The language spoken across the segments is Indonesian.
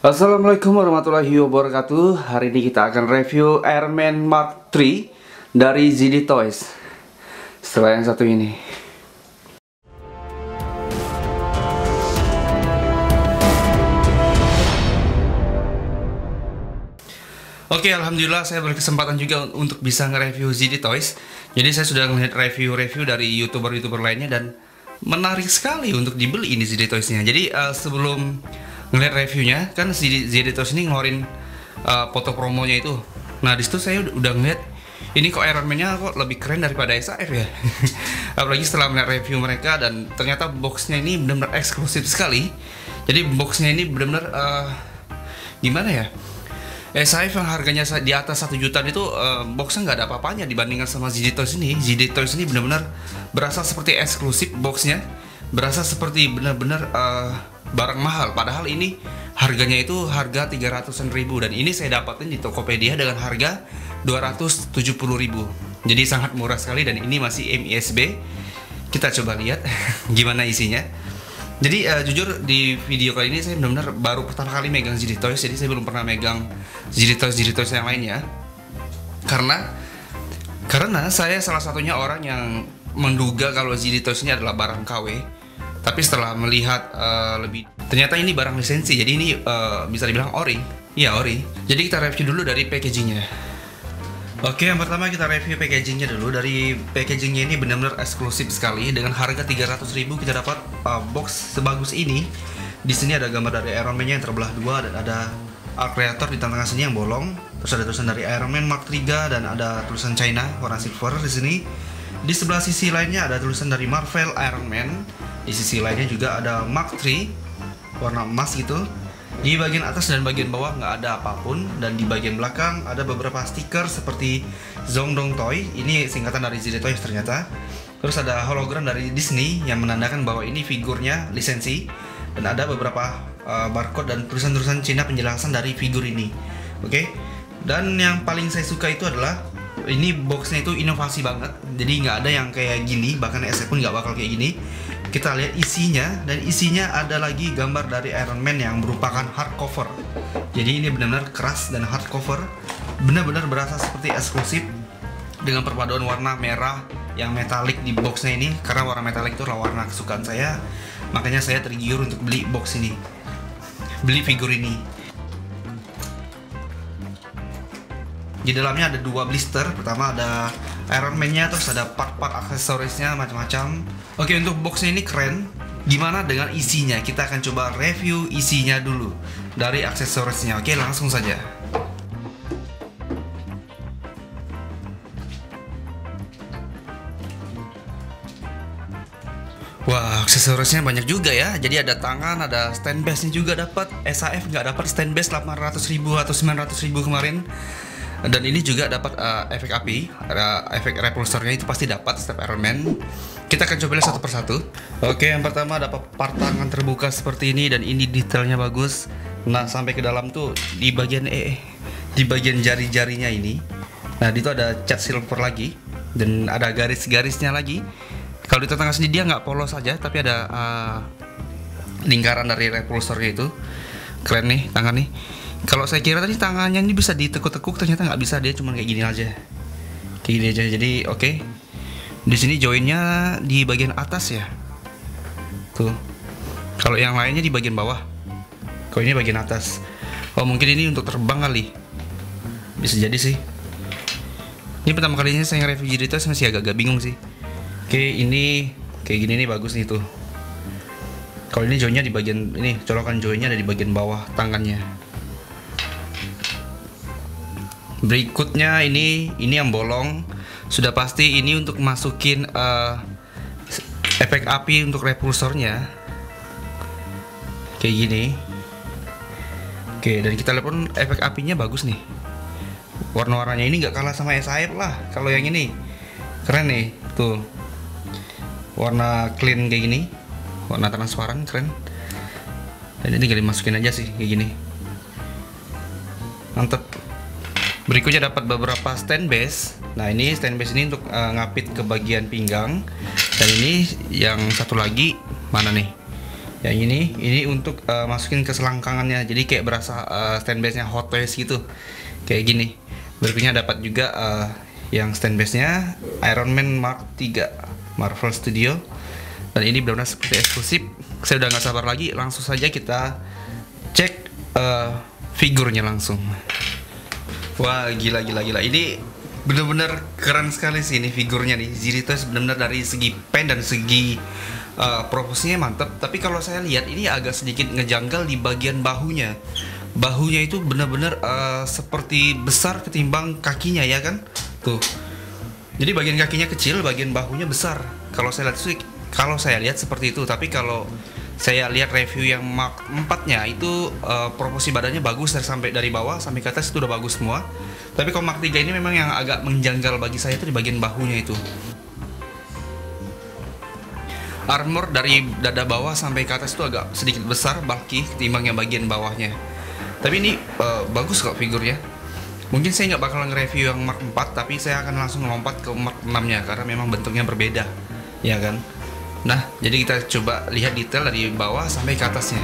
Assalamualaikum warahmatullahi wabarakatuh. Hari ini kita akan review Ironman Mark III dari ZD Toys. Setelah yang satu ini. Oke, alhamdulillah saya berkesempatan juga untuk bisa nge-review ZD Toys. Jadi saya sudah melihat review-review dari YouTuber-YouTuber lainnya dan menarik sekali untuk dibeli ini ZD Toys-nya. Jadi sebelum ngeliat reviewnya, kan ZD Toys ini ngeluarin foto promonya itu. Nah disitu saya udah ngeliat ini kok Ironman-nya kok lebih keren daripada SAF ya. Apalagi setelah melihat review mereka, dan ternyata boxnya ini benar-benar eksklusif sekali. Jadi boxnya ini benar-benar gimana ya? SAF yang harganya di atas 1 juta itu boxnya nggak ada apa-apanya dibandingkan sama ZD Toys ini. ZD Toys ini benar-benar berasa seperti eksklusif boxnya, berasa seperti benar-benar barang mahal. Padahal ini harganya itu harga 300-an ribu, dan ini saya dapatin di Tokopedia dengan harga 270 ribu. Jadi sangat murah sekali, dan ini masih MISB. Kita coba lihat gimana isinya. Jadi jujur di video kali ini saya benar-benar baru pertama kali megang ZD Toys. Jadi saya belum pernah megang ZD Toys yang lainnya. Karena saya salah satunya orang yang menduga kalau ZD Toys ini adalah barang KW. Tapi setelah melihat lebih, ternyata ini barang lisensi. Jadi ini bisa dibilang ori. Iya, ori. Jadi kita review dulu dari packagingnya. Oke, yang pertama kita review packagingnya dulu. Dari packagingnya ini benar-benar eksklusif sekali. Dengan harga 300 ribu kita dapat box sebagus ini. Di sini ada gambar dari Ironman-nya yang terbelah dua, dan ada Arc Reactor di tengah sini yang bolong. Terus ada tulisan dari Ironman Mark III, dan ada tulisan China warna silver di sini. Di sebelah sisi lainnya ada tulisan dari Marvel Ironman. Di sisi lainnya juga ada Mark III warna emas gitu. Di bagian atas dan bagian bawah nggak ada apapun, dan di bagian belakang ada beberapa stiker seperti Zongdong Toy. Ini singkatan dari ZD Toys ternyata. Terus ada hologram dari Disney yang menandakan bahwa ini figurnya lisensi, dan ada beberapa barcode dan tulisan-tulisan Cina penjelasan dari figur ini. Oke. Dan yang paling saya suka itu adalah ini boxnya itu inovasi banget. Jadi nggak ada yang kayak gini, bahkan SF pun nggak bakal kayak gini. Kita lihat isinya, dan isinya ada lagi gambar dari Ironman yang merupakan hardcover. Jadi ini benar-benar keras dan hardcover, benar-benar berasa seperti eksklusif dengan perpaduan warna merah yang metalik di boxnya ini. Karena warna metalik itu adalah warna kesukaan saya, makanya saya tergiur untuk beli box ini, beli figur ini. Di dalamnya ada dua blister. Pertama ada Ironman-nya, terus ada part-part aksesorisnya macam-macam. Oke, untuk boxnya ini keren. Gimana dengan isinya? Kita akan coba review isinya dulu dari aksesorisnya. Oke, langsung saja. Wah, aksesorisnya banyak juga ya. Jadi ada tangan, ada stand base-nya juga dapat. SAF nggak dapat stand base 800 ribu atau 900 ribu kemarin. Dan ini juga dapat efek api, efek repulsornya itu pasti dapat setiap Ironman. Kita akan coba lihat satu persatu. Oke, yang pertama dapat part tangan terbuka seperti ini, dan ini detailnya bagus. Nah, sampai ke dalam tuh di bagian di bagian jari-jarinya ini. Nah, di situ ada cat silver lagi, dan ada garis-garisnya lagi. Kalau di tengah sini dia nggak polos aja, tapi ada lingkaran dari repulsornya itu. Keren nih tangan nih. Kalau saya kira tadi tangannya ini bisa ditekuk-tekuk, ternyata nggak bisa, dia cuma kayak gini aja, kayak gini aja. Jadi oke. Di sini joinnya di bagian atas ya, tuh. Kalau yang lainnya di bagian bawah. Kalau ini bagian atas. Oh, mungkin ini untuk terbang kali, bisa jadi sih. Ini pertama kalinya saya nge-review ZD Toys, masih agak-agak bingung sih. Oke, ini kayak gini nih, bagus nih tuh. Kalau ini joinnya di bagian ini, colokan joinnya ada di bagian bawah tangannya. Berikutnya ini yang bolong. Sudah pasti ini untuk masukin efek api untuk repulsornya, kayak gini. Oke, dan kita lihat pun efek apinya bagus nih. Warna-warnanya ini nggak kalah sama SAF lah. Kalau yang ini keren nih, tuh. Warna clean kayak gini, warna transparan, keren. Dan ini tinggal dimasukin aja sih, kayak gini. Mantep. Berikutnya dapat beberapa stand base. Nah, ini stand base ini untuk ngapit ke bagian pinggang. Dan ini yang satu lagi mana nih? Yang ini untuk masukin ke selangkangannya, jadi kayak berasa stand base-nya Hot Toys gitu, kayak gini. Berikutnya dapat juga yang stand base-nya Iron Man Mark 3 Marvel Studio, dan ini benar-benar seperti eksklusif. Saya udah nggak sabar lagi, langsung saja kita cek figurnya langsung. Wah, gila. Ini bener-bener keren sekali sih ini figurnya nih. ZD Toys bener-bener dari segi pen dan segi proporsinya mantap. Tapi kalau saya lihat ini agak sedikit ngejanggal di bagian bahunya. Bahunya itu bener-bener seperti besar ketimbang kakinya, ya kan? Tuh. Jadi bagian kakinya kecil, bagian bahunya besar. Kalau saya lihat seperti itu. Tapi kalau saya lihat review yang Mark 4-nya itu proporsi badannya bagus dari bawah sampai ke atas itu udah bagus semua. Tapi kalau Mark 3 ini memang yang agak menjanggal bagi saya itu di bagian bahunya itu. Armor dari dada bawah sampai ke atas itu agak sedikit besar, bulky ketimbang yang bagian bawahnya. Tapi ini bagus kok figurnya. Mungkin saya nggak bakal nge-review yang Mark 4, tapi saya akan langsung lompat ke Mark 6-nya karena memang bentuknya berbeda, ya kan? Nah, jadi kita coba lihat detail dari bawah sampai ke atasnya.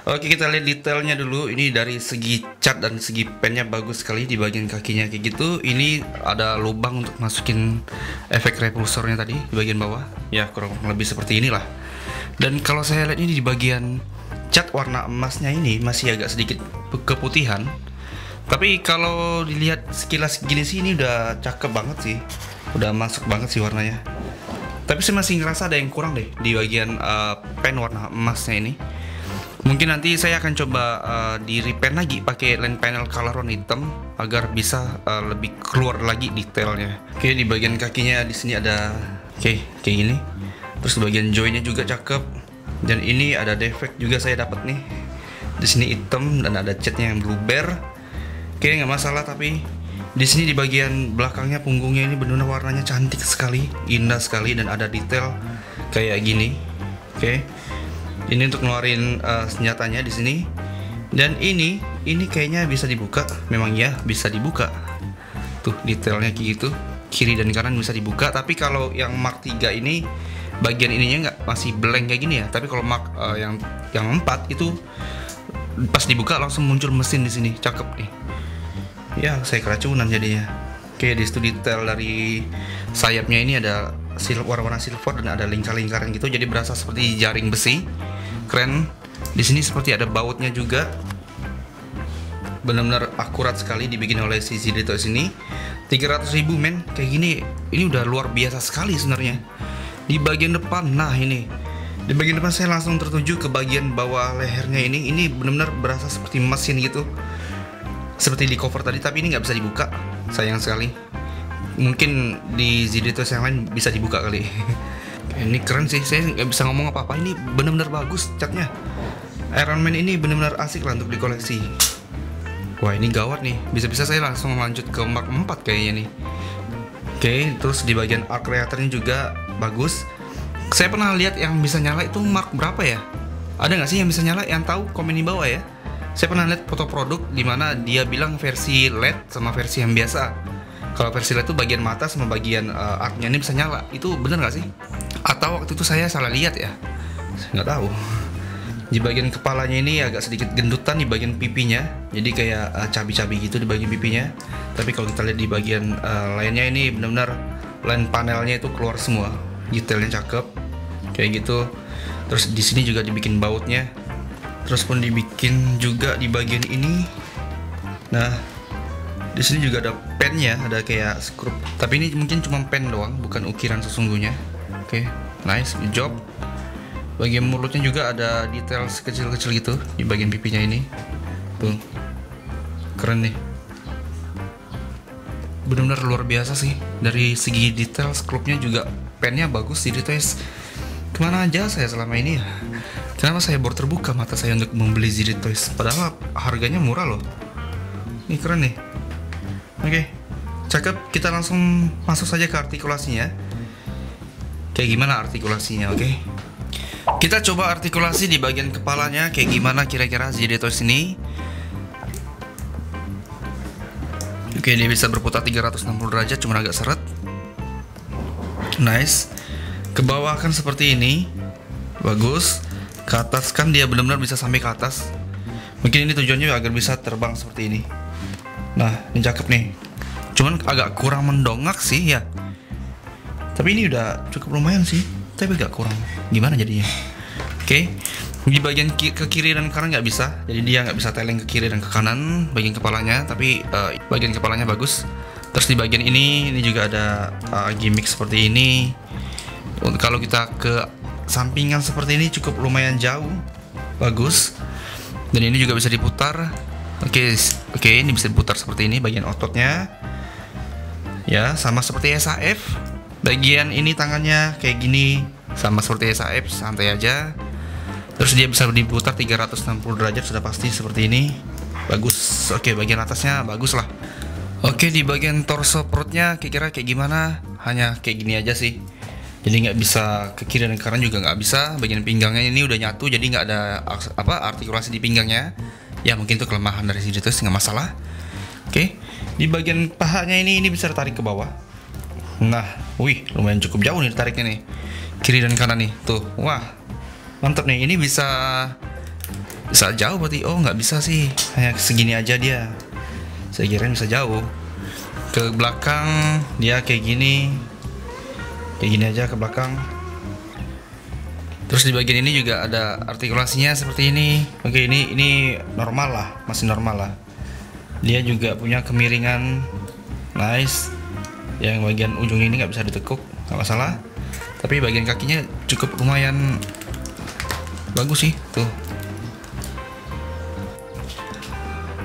Oke, kita lihat detailnya dulu. Ini dari segi cat dan segi pennya bagus sekali di bagian kakinya kayak gitu. Ini ada lubang untuk masukin efek repulsornya tadi di bagian bawah. Ya, kurang lebih seperti inilah. Dan kalau saya lihat ini di bagian cat warna emasnya ini masih agak sedikit keputihan. Tapi kalau dilihat sekilas gini sih ini udah cakep banget sih. Udah masuk banget sih warnanya. Tapi saya masih ngerasa ada yang kurang deh di bagian pen warna emasnya ini. Mungkin nanti saya akan coba di repaint lagi pakai lens panel color warna hitam agar bisa lebih keluar lagi detailnya. Oke, di bagian kakinya di sini ada kayak gini. Terus bagian joinnya juga cakep. Dan ini ada defect juga saya dapat nih. Di sini hitam dan ada catnya yang blue bear. Oke, nggak masalah, tapi di sini di bagian belakangnya punggungnya ini benar-benar warnanya cantik sekali, indah sekali, dan ada detail kayak gini. Oke. Ini untuk ngeluarin senjatanya di sini. Dan ini kayaknya bisa dibuka. Memang ya bisa dibuka. Tuh detailnya kayak gitu. Kiri dan kanan bisa dibuka. Tapi kalau yang Mark 3 ini bagian ininya nggak, masih blank kayak gini ya. Tapi kalau Mark yang 4 itu pas dibuka langsung muncul mesin di sini. Cakep nih. Ya, saya keracunan jadinya. Oke, di situ detail dari sayapnya ini ada warna silver dan ada lingkar-lingkaran gitu, jadi berasa seperti jaring besi. Keren. Di sini seperti ada bautnya juga. Benar-benar akurat sekali dibikin oleh si ZD Toys ini. 300.000 men, kayak gini ini udah luar biasa sekali sebenarnya. Di bagian depan, nah ini. Di bagian depan saya langsung tertuju ke bagian bawah lehernya ini. Ini benar-benar berasa seperti mesin gitu. Seperti di cover tadi, tapi ini nggak bisa dibuka. Sayang sekali. Mungkin di ZD Toys yang lain bisa dibuka kali. Ini keren sih, saya nggak bisa ngomong apa-apa. Ini benar-benar bagus catnya. Iron Man ini benar-benar asik lah untuk dikoleksi. Wah, ini gawat nih. Bisa-bisa saya langsung lanjut ke Mark 4 kayaknya nih. Oke, terus di bagian arc reactornya juga bagus. Saya pernah lihat yang bisa nyala itu Mark berapa ya? Ada nggak sih yang bisa nyala? Yang tahu komen di bawah ya. Saya pernah lihat foto produk di mana dia bilang versi LED sama versi yang biasa. Kalau versi LED itu bagian mata sama bagian arc-nya ini bisa nyala. Itu bener nggak sih? Atau waktu itu saya salah lihat ya? Saya nggak tahu. Di bagian kepalanya ini agak sedikit gendutan di bagian pipinya, jadi kayak cabi-cabi gitu di bagian pipinya. Tapi kalau kita lihat di bagian lainnya ini benar-benar line panelnya itu keluar semua, detailnya cakep, kayak gitu. Terus di sini juga dibikin bautnya, terus pun dibikin juga di bagian ini. Nah, di sini juga ada pennya, ada kayak skrup. Tapi ini mungkin cuma pen doang, bukan ukiran sesungguhnya. Oke, nice, good job. Bagian mulutnya juga ada detail kecil-kecil gitu di bagian pipinya ini. Tuh, keren nih. Benar-benar luar biasa sih. Dari segi detail skrupnya juga, pennya bagus di detail. Kemana aja saya selama ini ya? Kenapa saya baru terbuka mata saya untuk membeli ZD Toys? Padahal harganya murah loh. Ini keren nih. Oke, cakep. Kita langsung masuk saja ke artikulasinya. Kayak gimana artikulasinya, oke? Kita coba artikulasi di bagian kepalanya kayak gimana kira-kira ZD Toys ini. Oke, dia bisa berputar 360 derajat, cuma agak seret. Nice. Ke bawah kan seperti ini. Bagus. Ke atas kan dia benar-benar bisa sampai ke atas. Mungkin ini tujuannya agar bisa terbang seperti ini. Nah, ini cakep nih. Cuman agak kurang mendongak sih ya. Tapi ini udah cukup lumayan sih. Tapi agak kurang. Gimana jadinya? Oke. Di bagian ke kiri dan kanan nggak bisa. Jadi dia nggak bisa teleng ke kiri dan ke kanan bagian kepalanya. Tapi bagian kepalanya bagus. Terus di bagian ini juga ada gimmick seperti ini. Kalau kita ke sampingan seperti ini cukup lumayan jauh. Bagus. Dan ini juga bisa diputar. Oke, ini bisa diputar seperti ini bagian ototnya. Ya, sama seperti SAF. Bagian ini tangannya kayak gini, sama seperti SAF, santai aja. Terus dia bisa diputar 360 derajat sudah pasti seperti ini. Bagus. Oke, bagian atasnya bagus lah. Oke, di bagian torso perutnya kira-kira kayak gimana? Hanya kayak gini aja sih. Jadi nggak bisa ke kiri dan ke kanan juga nggak bisa. Bagian pinggangnya ini udah nyatu, jadi nggak ada artikulasi di pinggangnya. Ya mungkin itu kelemahan dari ZD Toys, nggak masalah. Oke, di bagian pahanya ini bisa ditarik ke bawah. Nah, wih, lumayan cukup jauh nih tariknya nih, kiri dan kanan nih, tuh, wah, mantap nih. Ini bisa jauh berarti? Oh, nggak bisa sih, hanya segini aja dia. Saya kira bisa jauh. Ke belakang dia kayak gini aja ke belakang. Terus di bagian ini juga ada artikulasinya seperti ini. Oke, ini normal lah, masih normal lah. Dia juga punya kemiringan, nice. Yang bagian ujung ini nggak bisa ditekuk, nggak masalah. Tapi bagian kakinya cukup lumayan bagus sih, tuh.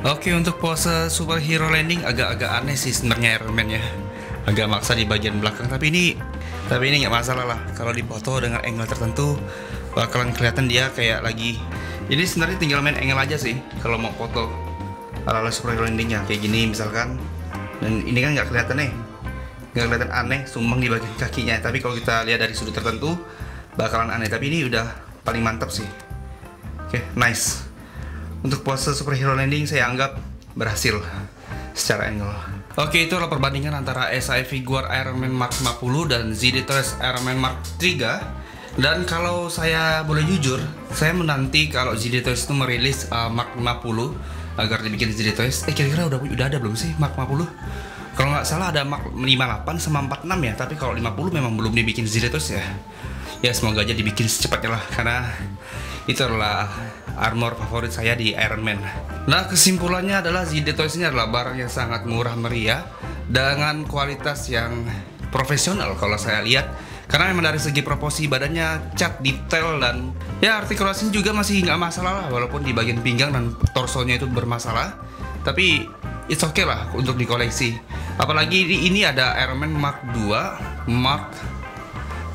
Oke, untuk pose superhero landing agak-agak aneh sih sebenarnya Iron Man ya. Agak maksa di bagian belakang, tapi ini nggak masalah lah. Kalau dipoto dengan angle tertentu bakalan kelihatan dia kayak lagi. Jadi sebenarnya tinggal main angle aja sih kalau mau foto ala-ala superhero landingnya kayak gini misalkan. Dan ini kan nggak kelihatan nih. Nggak kelihatan aneh sumbang di bagian kakinya, tapi kalau kita lihat dari sudut tertentu bakalan aneh. Tapi ini udah paling mantap sih. Oke, nice. Untuk pose superhero landing saya anggap berhasil secara angle. Oke, itu adalah perbandingan antara SAF Figuar Iron Man Mark 50 dan ZD Toys Iron Man Mark 3. Dan kalau saya boleh jujur, saya menanti kalau ZD Toys itu merilis Mark 50 agar dibikin ZD Toys. Kira-kira udah ada belum sih Mark 50? Kalau nggak salah ada Mark 58 sama 46 ya, tapi kalau 50 memang belum dibikin ZD Toys ya. Ya semoga aja dibikin secepatnya lah, karena itu adalah armor favorit saya di Iron Man. Nah, kesimpulannya adalah ZD Toys ini adalah barang yang sangat murah meriah dengan kualitas yang profesional kalau saya lihat. Karena memang dari segi proporsi badannya, cat, detail, dan ya artikulasinya juga masih nggak masalah lah, walaupun di bagian pinggang dan torsonya itu bermasalah. Tapi it's okay lah untuk dikoleksi. Apalagi ini ada Iron Man Mark 2, Mark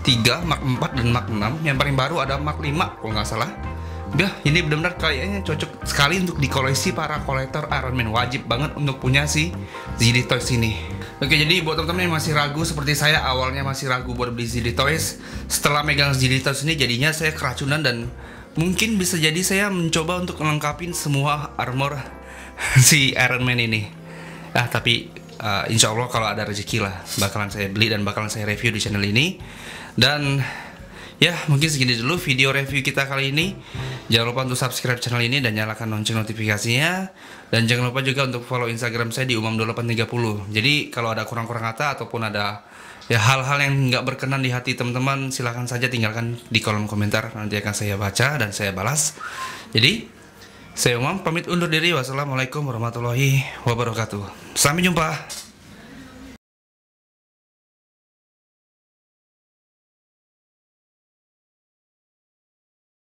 3, Mark 4, dan Mark 6. Yang paling baru ada Mark 5 kalau nggak salah. Ya, ini benar-benar kayaknya cocok sekali untuk dikoleksi para kolektor Iron Man. Wajib banget untuk punya si ZD Toys ini. Oke, jadi buat teman-teman yang masih ragu seperti saya, awalnya masih ragu buat beli ZD Toys, setelah megang ZD Toys ini jadinya saya keracunan dan mungkin bisa jadi saya mencoba untuk melengkapi semua armor si Iron Man ini. Tapi insya Allah kalau ada rezeki lah bakalan saya beli dan bakalan saya review di channel ini. Dan ya, mungkin segini dulu video review kita kali ini. Jangan lupa untuk subscribe channel ini dan nyalakan lonceng notifikasinya. Dan jangan lupa juga untuk follow Instagram saya di umam2830. Jadi kalau ada kurang-kurang kata ataupun ada ya hal-hal yang nggak berkenan di hati teman-teman, silahkan saja tinggalkan di kolom komentar. Nanti akan saya baca dan saya balas. Jadi saya Umam pamit undur diri. Wassalamualaikum warahmatullahi wabarakatuh. Sampai jumpa.